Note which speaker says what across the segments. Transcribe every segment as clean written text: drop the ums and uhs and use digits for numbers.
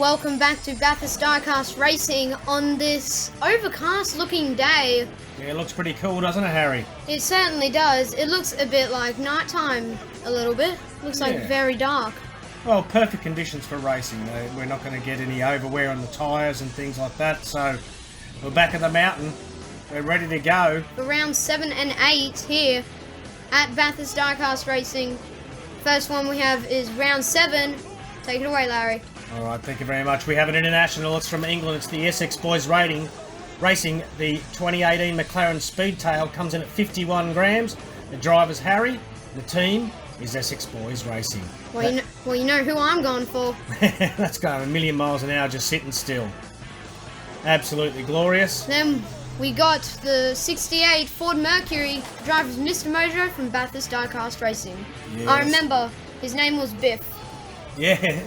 Speaker 1: welcome back to Bathurst Diecast Racing on this overcast looking day.
Speaker 2: Yeah, it looks pretty cool, doesn't it, Harry?
Speaker 1: It certainly does. It looks a bit like nighttime, a little bit. Looks like very dark.
Speaker 2: Well, perfect conditions for racing. We're not going to get any overwear on the tyres and things like that, so we're back at the mountain. We're ready to go.
Speaker 1: For round 7 and 8 here at Bathurst Diecast Racing. First one we have is round 7. Take it away, Larry.
Speaker 2: All right, thank you very much. We have an international. It's from England. It's the Essex Boys Racing. The 2018 McLaren Speedtail comes in at 51 grams. The driver's Harry. The team is Essex Boys Racing.
Speaker 1: Well, you know who I'm going for.
Speaker 2: Let's go. A million miles an hour just sitting still. Absolutely glorious.
Speaker 1: Then we got the 68 Ford Mercury. The driver's Mr. Mojo from Bathurst Diecast Racing. Yes. I remember his name was Biff.
Speaker 2: Yeah.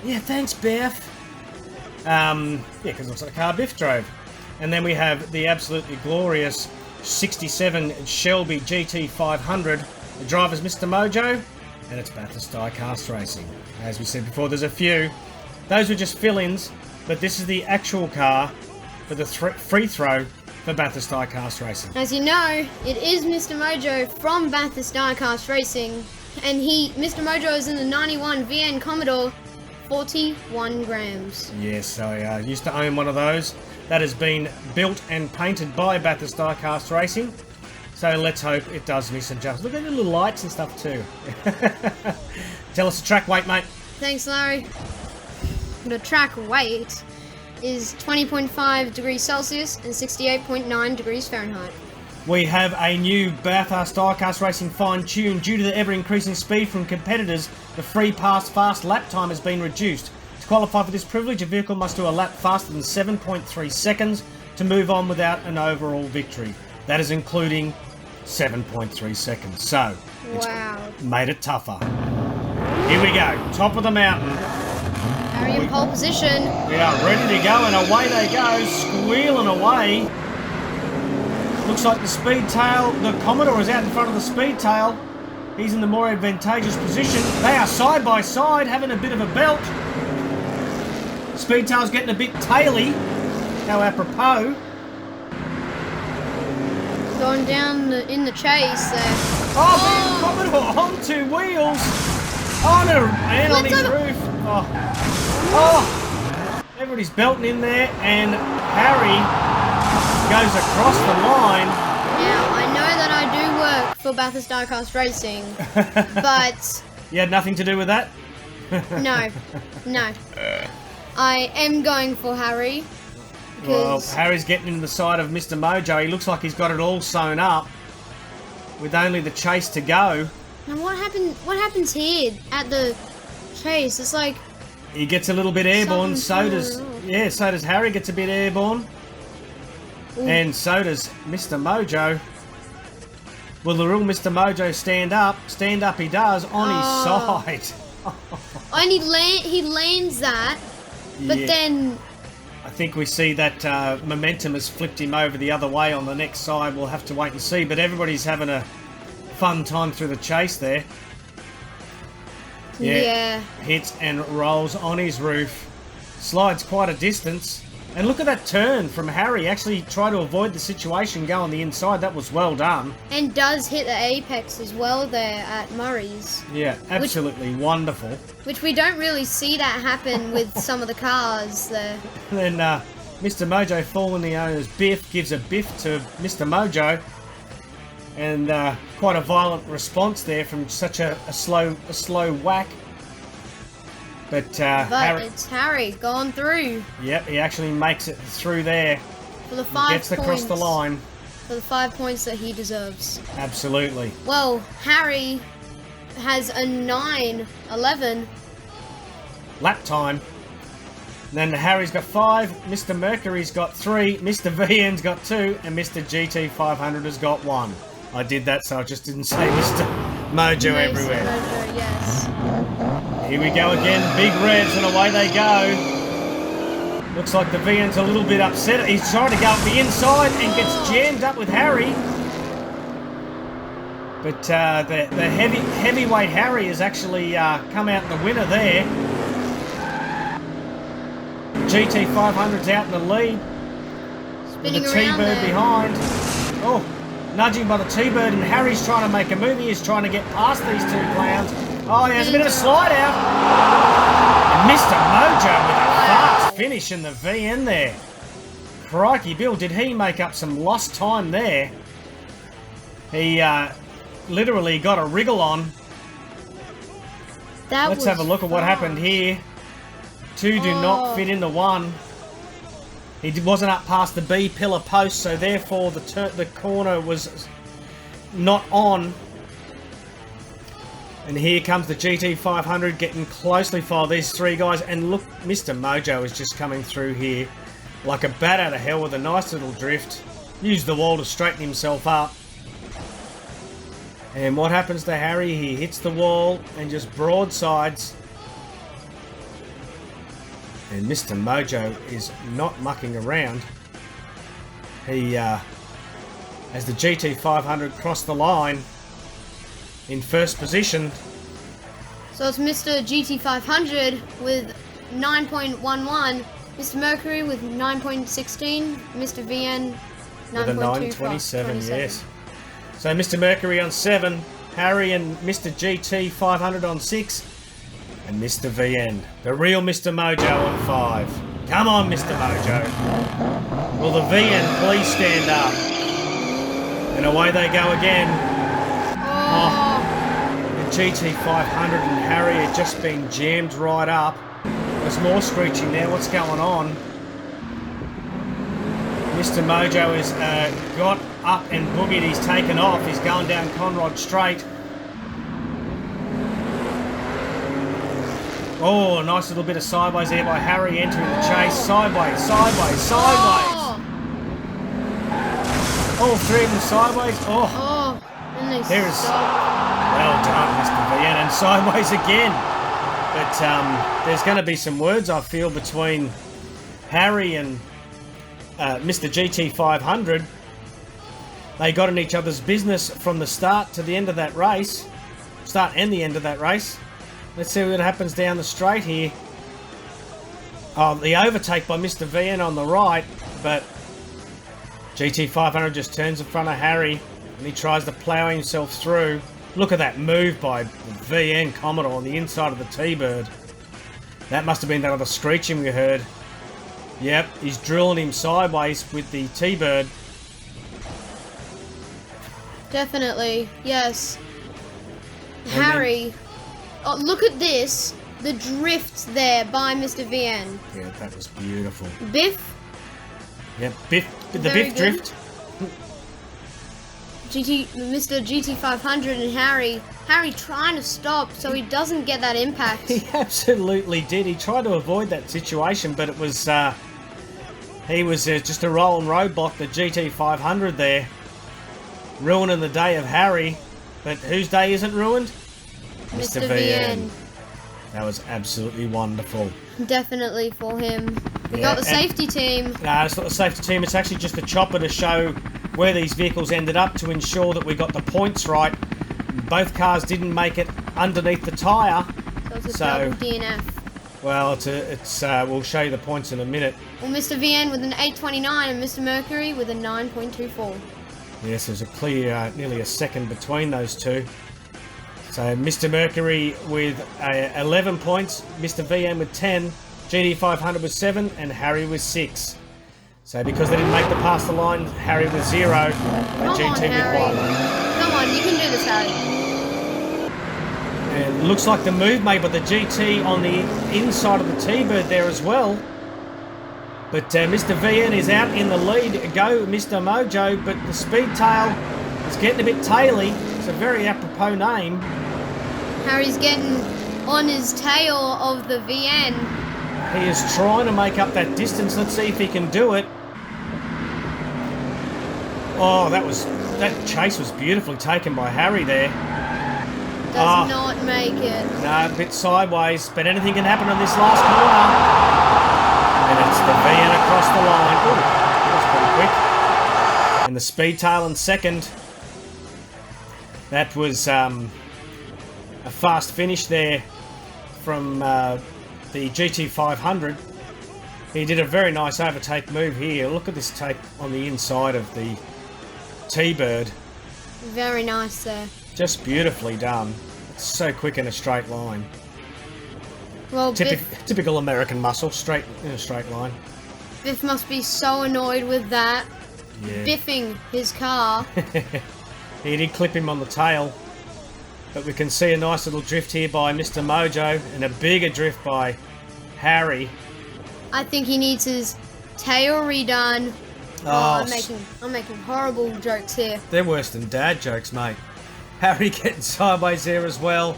Speaker 2: Yeah, thanks, Biff. Because it looks like a car Biff drove. And then we have the absolutely glorious 67 Shelby GT500. The driver's Mr. Mojo, and it's Bathurst Diecast Racing. As we said before, there's a few. Those were just fill-ins, but this is the actual car for the free throw for Bathurst Diecast Racing.
Speaker 1: As you know, it is Mr. Mojo from Bathurst Diecast Racing, and Mr. Mojo is in the 91 VN Commodore, 41 grams.
Speaker 2: Yes, I used to own one of those. That has been built and painted by Bathurst Diecast Racing. So let's hope it does me some justice. Look at the little lights and stuff too. Tell us the track weight, mate.
Speaker 1: Thanks, Larry. The track weight is 20.5 degrees Celsius and 68.9 degrees Fahrenheit.
Speaker 2: We have a new Bathurst Diecast Racing fine-tune. Due to the ever-increasing speed from competitors, the free pass fast lap time has been reduced. To qualify for this privilege, a vehicle must do a lap faster than 7.3 seconds to move on without an overall victory. That is including 7.3 seconds. So, it's made it tougher. Here we go, top of the mountain.
Speaker 1: Harry in pole position.
Speaker 2: We are ready to go, and away they go, squealing away. Looks like the Speedtail, the Commodore is out in front of the Speedtail. He's in the more advantageous position. They are side by side, having a bit of a belt. Speedtail's getting a bit taily. How apropos.
Speaker 1: Going down in the chase there.
Speaker 2: Oh, the Commodore on 2 wheels. Oh no, and on his roof. Oh, everybody's belting in there, and Harry goes across the line.
Speaker 1: Now, I know that I do work for Bathurst Diecast Racing, but...
Speaker 2: You had nothing to do with that?
Speaker 1: No. I am going for Harry.
Speaker 2: Well, Harry's getting in the side of Mr. Mojo. He looks like he's got it all sewn up with only the chase to go.
Speaker 1: Now, what happens here at the chase? It's like...
Speaker 2: He gets a little bit airborne, so does Harry gets a bit airborne. Ooh. And so does Mr. Mojo. Will the real Mr. Mojo stand up? Stand up he does on his side.
Speaker 1: And he lands that, but then...
Speaker 2: I think we see that momentum has flipped him over the other way on the next side. We'll have to wait and see, but everybody's having a fun time through the chase there. Yeah. Hits and rolls on his roof. Slides quite a distance. And look at that turn from Harry. Actually tried to avoid the situation, go on the inside. That was well done.
Speaker 1: And does hit the apex as well there at Murray's.
Speaker 2: Yeah, absolutely wonderful.
Speaker 1: Which we don't really see that happen with some of the cars there.
Speaker 2: Then Mr. Mojo, fallen the owner's Biff, gives a biff to Mr. Mojo. And quite a violent response there from such a slow whack. But
Speaker 1: it's Harry gone through.
Speaker 2: Yep, he actually makes it through there.
Speaker 1: For the 5
Speaker 2: Gets
Speaker 1: points.
Speaker 2: across the line.
Speaker 1: For the 5 points that he deserves.
Speaker 2: Absolutely.
Speaker 1: Well, Harry has a 9:11
Speaker 2: lap time. Then Harry's got 5, Mr. Mercury's got 3, Mr. VN's got 2, and Mr. GT500 has got 1. I did that so I just didn't say Mr. Mojo everywhere.
Speaker 1: Mojo, yes.
Speaker 2: Here we go again, big revs, and away they go. Looks like the VN's a little bit upset. He's trying to go up the inside and gets jammed up with Harry. But the heavyweight Harry has actually come out the winner there. GT500's out in the lead.
Speaker 1: Spinning
Speaker 2: with the
Speaker 1: around
Speaker 2: T-Bird
Speaker 1: there.
Speaker 2: behind. Oh, nudging by the T-Bird, and Harry's trying to make a move. He is trying to get past these two clowns. Oh, he has a bit of a slide out. And Mr. Mojo with a fast finish in the VN there. Crikey, Bill, did he make up some lost time there? He literally got a wriggle on. Let's have a look at what happened here. Two do not fit in the one. He wasn't up past the B pillar post, so therefore the corner was not on. And here comes the GT500 getting closely followed. These three guys, and look, Mr. Mojo is just coming through here like a bat out of hell with a nice little drift. Used the wall to straighten himself up. And what happens to Harry? He hits the wall and just broadsides. And Mr. Mojo is not mucking around. He, as the GT500 crossed the line in first position.
Speaker 1: So it's Mr. GT500 with 9.11, Mr. Mercury with 9.16, Mr. VN 9.27.
Speaker 2: With a 9.27, yes. So Mr. Mercury on 7, Harry and Mr. GT500 on 6, and Mr. VN, the real Mr. Mojo on 5. Come on, Mr. Mojo. Will the VN please stand up? And away they go again. Oh, the GT500 and Harry had just been jammed right up. There's more screeching there. What's going on? Mr. Mojo has got up and boogied. He's taken off. He's going down Conrod Straight. Oh, nice little bit of sideways there by Harry entering the chase. Sideways, sideways, sideways. All three of them sideways. Oh,
Speaker 1: and they
Speaker 2: there's
Speaker 1: stopped.
Speaker 2: Well done, Mr. VN, and sideways again. But there's going to be some words, I feel, between Harry and Mr. GT500. They got in each other's business from the start to the end of that race. Start and the end of that race. Let's see what happens down the straight here. Oh, the overtake by Mr. VN on the right, but GT500 just turns in front of Harry and he tries to plough himself through. Look at that move by the VN Commodore on the inside of the T-Bird. That must have been that other screeching we heard. Yep, he's drilling him sideways with the T-Bird.
Speaker 1: Definitely, yes. Harry. Oh, look at this. The drift there by Mr. VN.
Speaker 2: Yeah, that was beautiful.
Speaker 1: Biff.
Speaker 2: Yep, Biff. The
Speaker 1: Very
Speaker 2: Biff
Speaker 1: good.
Speaker 2: drift.
Speaker 1: Mr. GT500 and Harry. Harry trying to stop so he doesn't get that impact.
Speaker 2: He absolutely did. He tried to avoid that situation, but it was he was just a rolling roadblock. The GT500 there, ruining the day of Harry. But whose day isn't ruined?
Speaker 1: Mr. VN.
Speaker 2: That was absolutely wonderful.
Speaker 1: Definitely for him. We
Speaker 2: Yeah,
Speaker 1: got the safety team.
Speaker 2: No, it's not the safety team. It's actually just a chopper to show where these vehicles ended up to ensure that we got the points right. Both cars didn't make it underneath the tyre.
Speaker 1: So it's a double DNF.
Speaker 2: Well, we'll show you the points in a minute.
Speaker 1: Well, Mr. VN with an 829 and Mr. Mercury with a 9.24.
Speaker 2: Yes, there's a clear, nearly a second between those two. So Mr. Mercury with 11 points, Mr. VN with 10, GT500 with 7, and Harry with 6. So because they didn't make the past the line, Harry with 0, and GT with 1.
Speaker 1: Come on, you can do this, Harry.
Speaker 2: And it looks like the move made by the GT on the inside of the T-Bird there as well. But Mr. VN is out in the lead. Go Mr. Mojo, but the Speedtail is getting a bit taily. It's a very apropos name.
Speaker 1: Harry's getting on his tail of the VN.
Speaker 2: He is trying to make up that distance. Let's see if he can do it. Oh, that chase was beautifully taken by Harry there.
Speaker 1: Does not make it.
Speaker 2: No, a bit sideways, but anything can happen on this last corner. And it's the VN across the line. Ooh, that was pretty quick. And the Speedtail in second. That was a fast finish there from the GT500. He did a very nice overtake move here. Look at this take on the inside of the T-Bird.
Speaker 1: Very nice there.
Speaker 2: Just beautifully done. It's so quick in a straight line.
Speaker 1: Well,
Speaker 2: Typical American muscle, straight in a straight line.
Speaker 1: Biff must be so annoyed with that.
Speaker 2: Yeah.
Speaker 1: Biffing his car.
Speaker 2: He did clip him on the tail. But we can see a nice little drift here by Mr. Mojo and a bigger drift by Harry.
Speaker 1: I think he needs his tail redone.
Speaker 2: Oh,
Speaker 1: I'm making horrible jokes here.
Speaker 2: They're worse than dad jokes, mate. Harry getting sideways there as well.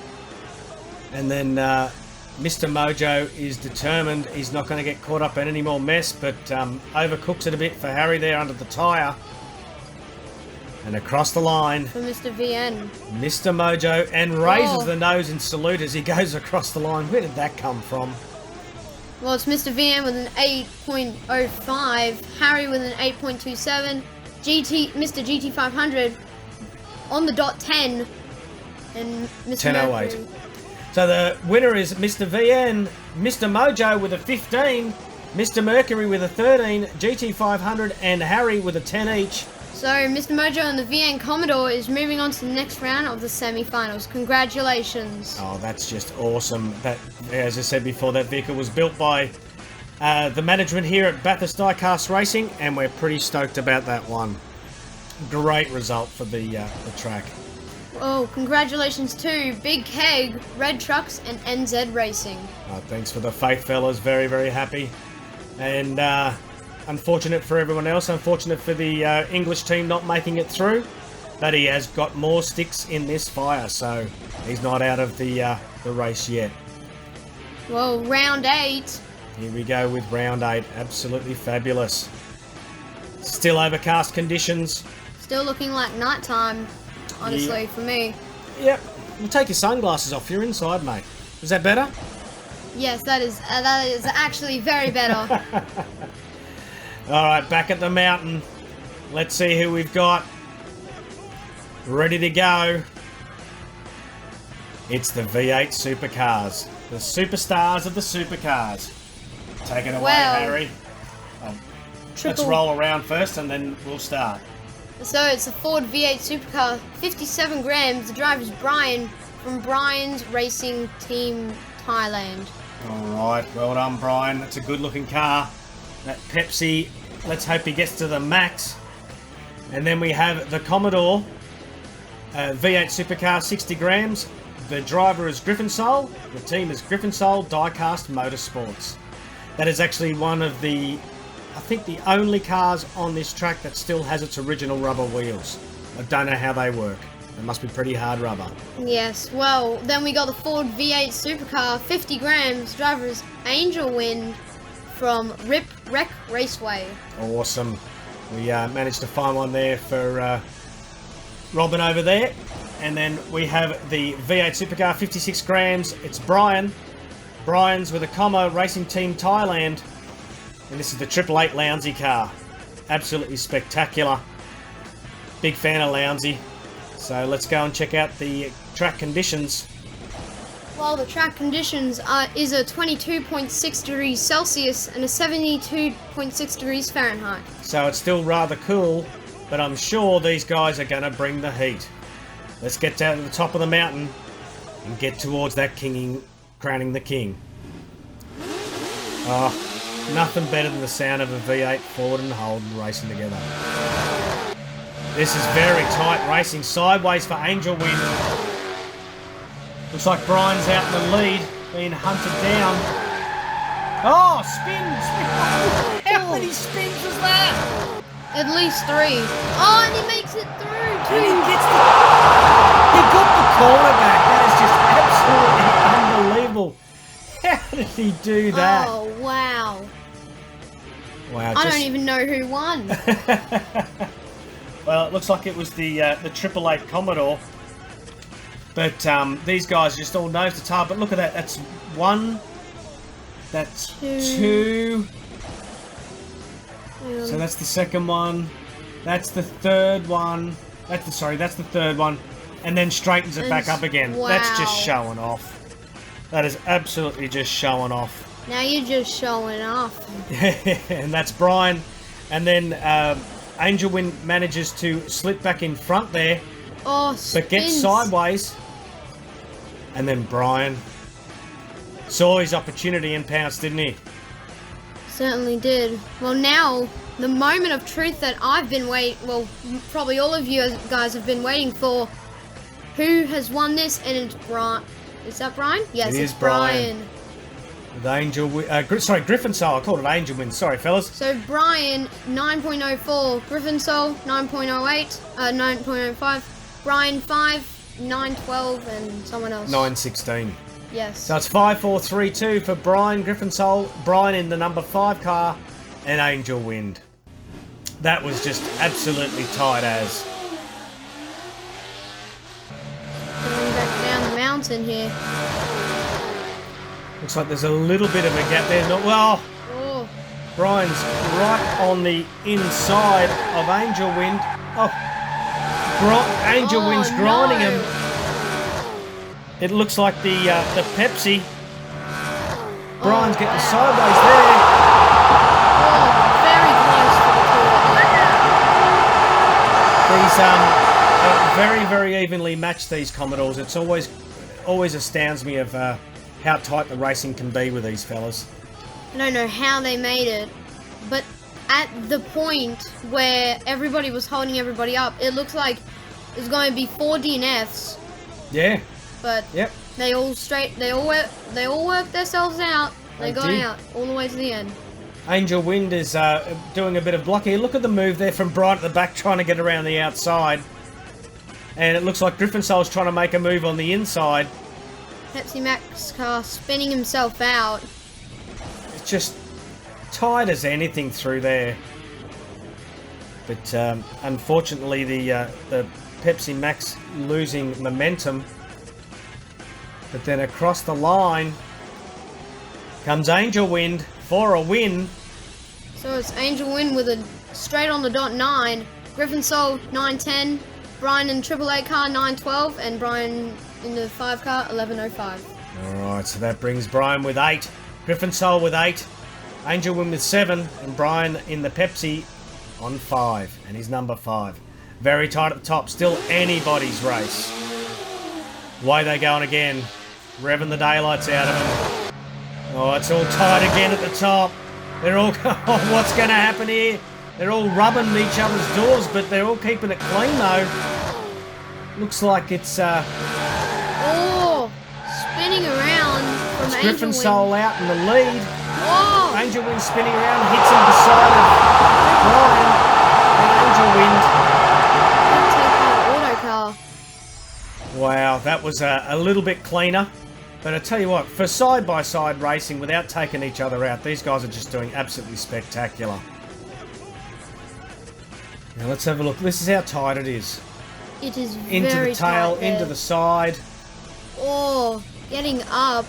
Speaker 2: And then Mr. Mojo is determined he's not going to get caught up in any more mess, but overcooks it a bit for Harry there under the tyre. And across the line.
Speaker 1: For Mr. VN.
Speaker 2: Mr. Mojo, and raises the nose in salute as he goes across the line. Where did that come from?
Speaker 1: Well, it's Mr. VN with an 8.05, Harry with an 8.27, Mr. GT500 on the dot 10, and Mr.
Speaker 2: 10.08. So the winner is Mr. VN, Mr. Mojo with a 15, Mr. Mercury with a 13, GT500 and Harry with a 10 each.
Speaker 1: So Mr. Mojo and the VN Commodore is moving on to the next round of the semi-finals. Congratulations.
Speaker 2: Oh, that's just awesome. That, as I said before, that vehicle was built by the management here at Bathurst Diecast Racing, and we're pretty stoked about that one. Great result for the track.
Speaker 1: Oh, congratulations to Big Keg, Red Trucks, and NZ Racing.
Speaker 2: Thanks for the faith, fellas. Very, very happy. And unfortunate for everyone else. Unfortunate for the English team not making it through. But he has got more sticks in this fire, so he's not out of the race yet.
Speaker 1: Well, round 8.
Speaker 2: Here we go with round 8. Absolutely fabulous. Still overcast conditions.
Speaker 1: Still looking like nighttime, honestly, for me.
Speaker 2: Yep. Well, take your sunglasses off. You're inside, mate. Is that better?
Speaker 1: Yes, that is actually very better.
Speaker 2: Alright, back at the mountain. Let's see who we've got. Ready to go. It's the V8 supercars. The superstars of the supercars. Take it away, Harry. Let's roll around first and then we'll start.
Speaker 1: So it's a Ford V8 supercar, 57 grams. The driver is Brian from Brian's Racing Team Thailand.
Speaker 2: Alright, well done, Brian. That's a good looking car. That Pepsi, let's hope he gets to the max. And then we have the Commodore V8 supercar, 60 grams. The driver is Griffin Soul. The team is Griffin Soul Diecast Motorsports. That is actually one of the, I think, the only cars on this track that still has its original rubber wheels. I don't know how they work. They must be pretty hard rubber.
Speaker 1: Yes, well, then we got the Ford V8 supercar, 50 grams. Driver is Angel Wind from Rip Wreck Raceway.
Speaker 2: Awesome. We managed to find one there for Robin over there. And then we have the V8 supercar, 56 grams. It's Brian. Brian's with a Como Racing Team Thailand. And this is the 888 Lounsey car. Absolutely spectacular. Big fan of Lounsey. So let's go and check out the track conditions.
Speaker 1: Well, the track conditions is a 22.6 degrees Celsius and a 72.6 degrees Fahrenheit.
Speaker 2: So it's still rather cool, but I'm sure these guys are going to bring the heat. Let's get down to the top of the mountain and get towards that crowning the king. Oh, nothing better than the sound of a V8 Ford and Holden racing together. This is very tight racing. Sideways for Angel Wind. Looks like Brian's out in the lead, being hunted down. Oh, spin! How many spins was that?
Speaker 1: At least 3. Oh, and he makes it through too.
Speaker 2: And he got the corner back. That is just absolutely unbelievable. How did he do that?
Speaker 1: Oh, wow.
Speaker 2: Wow.
Speaker 1: I don't even know who won.
Speaker 2: Well, it looks like it was the 888 Commodore. But these guys just all nose to tail. But look at that. That's 1. That's 2. So that's the second one. That's the third one. That's the third one. And then straightens it back up again.
Speaker 1: Wow.
Speaker 2: That's just showing off. That is absolutely just showing off.
Speaker 1: Now you're just showing off.
Speaker 2: And that's Brian. And then Angel Wind manages to slip back in front there,
Speaker 1: Oh,
Speaker 2: but gets sideways. And then Brian saw his opportunity and pounced, didn't he?
Speaker 1: Certainly did. Well, now the moment of truth that I've been probably all of you guys have been waiting for. Who has won this? And it's Brian. Is that Brian? Yes,
Speaker 2: It is
Speaker 1: it's Brian.
Speaker 2: With Angel, Griffin Soul. I called it Angel Wind. Sorry, fellas.
Speaker 1: So Brian 9.04, Griffin Soul 9.08, 9.05, Brian 5, 9.12, and someone else
Speaker 2: 9.16.
Speaker 1: Yes.
Speaker 2: So it's 5-4-3-2 for Brian Griffin Soul. Brian in the number 5 car, and Angel Wind. That was just absolutely tight as.
Speaker 1: Going back down the mountain here.
Speaker 2: Looks like there's a little bit of a gap there. Not well.
Speaker 1: Oh.
Speaker 2: Brian's right on the inside of Angel Wind. Oh, Angel Wind's grinding him. It looks like the Pepsi. Brian's getting sideways there.
Speaker 1: Oh, very close to the
Speaker 2: These very, very evenly matched, these Commodores. It's always astounds me of how tight the racing can be with these fellas.
Speaker 1: I don't know how they made it, but at the point where everybody was holding everybody up, it looks like it's going to be 4 DNFs.
Speaker 2: Yeah.
Speaker 1: But
Speaker 2: yep.
Speaker 1: They all worked themselves out. They got out all the way to the end.
Speaker 2: Angel Wind is doing a bit of block here. Look at the move there from Brian at the back, trying to get around the outside. And it looks like Griffin Soul's trying to make a move on the inside.
Speaker 1: Pepsi Max car spinning himself out.
Speaker 2: It's just tight as anything through there. But unfortunately, the Pepsi Max losing momentum. But then across the line comes Angel Wind for a win.
Speaker 1: So it's Angel Wind with a straight on the dot 9. Griffin Soul 9.10. Brian in AAA car 9.12. And Brian in the 5 car 11.05.
Speaker 2: Alright, so that brings Brian with 8. Griffin Soul with 8. Angel Wind with 7. And Brian in the Pepsi on 5. And he's number 5. Very tight at the top. Still anybody's race. Away they going again. Revving the daylights out of them. Oh, it's all tight again at the top. They're all... Oh, what's going to happen here? They're all rubbing each other's doors, but they're all keeping it clean, though. Looks like it's...
Speaker 1: Oh! Spinning around from
Speaker 2: it's
Speaker 1: Angel
Speaker 2: Griffin
Speaker 1: Wind.
Speaker 2: Soul out in the lead.
Speaker 1: Oh!
Speaker 2: Angel Wind spinning around, hits him beside of Brian. And Angel Wind...
Speaker 1: Auto car.
Speaker 2: Wow, that was a little bit cleaner. But I tell you what, for side-by-side racing without taking each other out, these guys are just doing absolutely spectacular. Now let's have a look. This is how tight it is.
Speaker 1: It is
Speaker 2: into
Speaker 1: very
Speaker 2: the tail,
Speaker 1: tight
Speaker 2: into
Speaker 1: there.
Speaker 2: the side.
Speaker 1: Oh, getting up.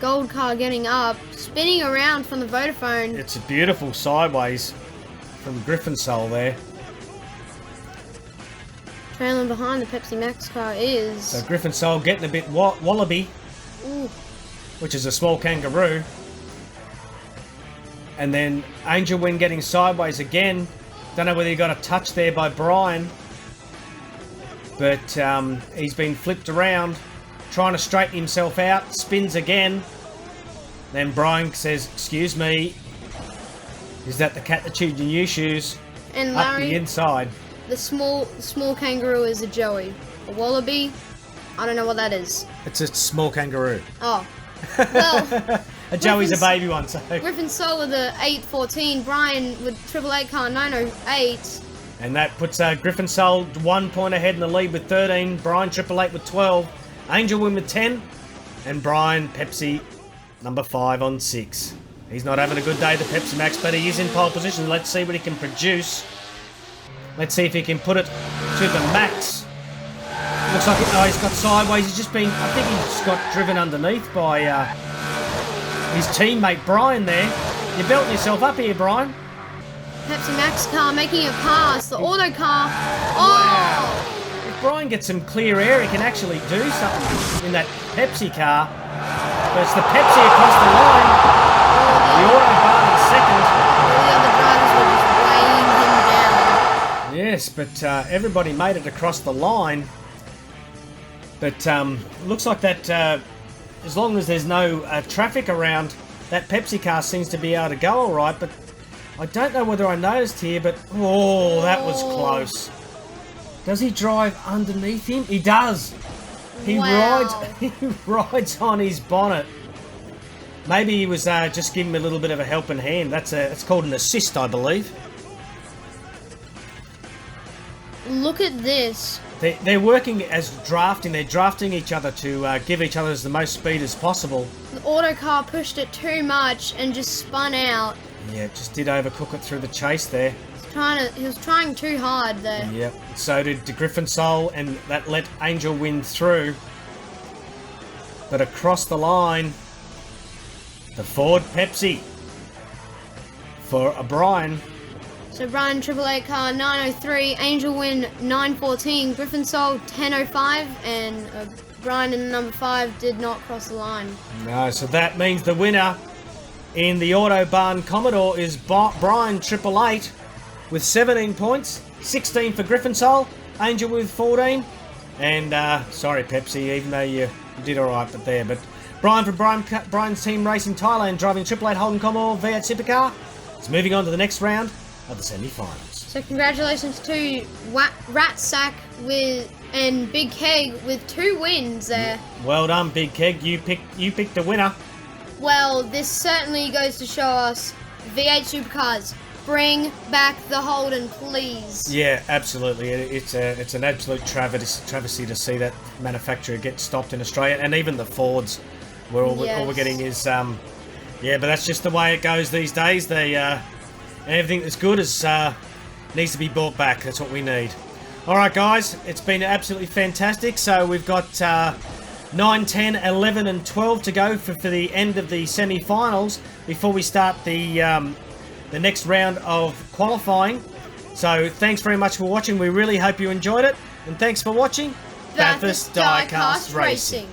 Speaker 1: Gold car getting up. Spinning around from the Vodafone.
Speaker 2: It's a beautiful sideways from Griffin Soul there.
Speaker 1: Trailing behind the Pepsi Max car is...
Speaker 2: So Griffin Soul getting a bit wallaby,
Speaker 1: Ooh.
Speaker 2: which is a small kangaroo. And then Angel Wind getting sideways again. Don't know whether he got a touch there by Brian. But he's been flipped around, trying to straighten himself out. Spins again. Then Brian says, "Excuse me, is that the cat that chewed your new shoes?"
Speaker 1: And
Speaker 2: Up
Speaker 1: Larry,
Speaker 2: the inside.
Speaker 1: the small kangaroo is a joey. A wallaby, I don't know what that is.
Speaker 2: It's a small kangaroo.
Speaker 1: Oh. Well,
Speaker 2: A Joey's a baby one, so...
Speaker 1: Griffin Soul with a 8.14. Brian with AAA car 9.08.
Speaker 2: And that puts Griffin Soul 1 point ahead in the lead with 13. Brian 888 with 12. Angel Wind with 10. And Brian Pepsi, number 5 on 6. He's not having a good day, the Pepsi Max, but he is in pole position. Let's see what he can produce. Let's see if he can put it to the max. Looks like he's got sideways. He's just been... I think he's got driven underneath by his teammate Brian there. You're belting yourself up here, Brian.
Speaker 1: Pepsi Max car making a pass. The auto car. Oh!
Speaker 2: Wow. If Brian gets some clear air, he can actually do something in that Pepsi car. but it's the Pepsi across the line. The Autobahn in second.
Speaker 1: All the other drivers were just weighing him down.
Speaker 2: Yes, but everybody made it across the line. But looks like that as long as there's no traffic around, that Pepsi car seems to be able to go all right. But I don't know whether I noticed here, but oh, that was close. Does he drive underneath him? He does. He rides on his bonnet. Maybe he was just giving him a little bit of a helping hand. That's called an assist, I believe.
Speaker 1: Look at this.
Speaker 2: They're working as drafting. They're drafting each other to give each other the most speed as possible.
Speaker 1: The auto car pushed it too much and just spun out.
Speaker 2: Yeah, just did overcook it through the chase there.
Speaker 1: He was trying too hard there.
Speaker 2: Yep. So did the Griffin Soul, and that let Angel win through. But across the line, the Ford Pepsi for Brian.
Speaker 1: So Brian Triple A car 903, Angel win 914, Griffin Soul 1005, and Brian in the number 5 did not cross the line.
Speaker 2: No, so that means the winner in the Autobahn Commodore is Brian Triple 8 with 17 points, 16 for Griffin Soul, Angel with 14, and sorry Pepsi, even though you did all right there, but Brian from Brian's Team Racing Thailand driving Triple 8 Holden Commodore V8 Supercar is moving on to the next round of the semi-finals. So
Speaker 1: congratulations to Rat Sack and Big Keg with 2 wins there.
Speaker 2: Well done, Big Keg. You picked the winner.
Speaker 1: Well, this certainly goes to show us V8 Supercars. Bring back the Holden, please.
Speaker 2: Yeah, absolutely. It's an absolute travesty to see that manufacturer get stopped in Australia, and even the Fords, where all we're getting is yeah. But that's just the way it goes these days. Everything that's good needs to be brought back. That's what we need. All right, guys, it's been absolutely fantastic. So we've got 9, 10, 11, and 12 to go for the end of the semi-finals before we start the next round of qualifying. So thanks very much for watching. We really hope you enjoyed it, and thanks for watching
Speaker 1: Bathurst Diecast Racing.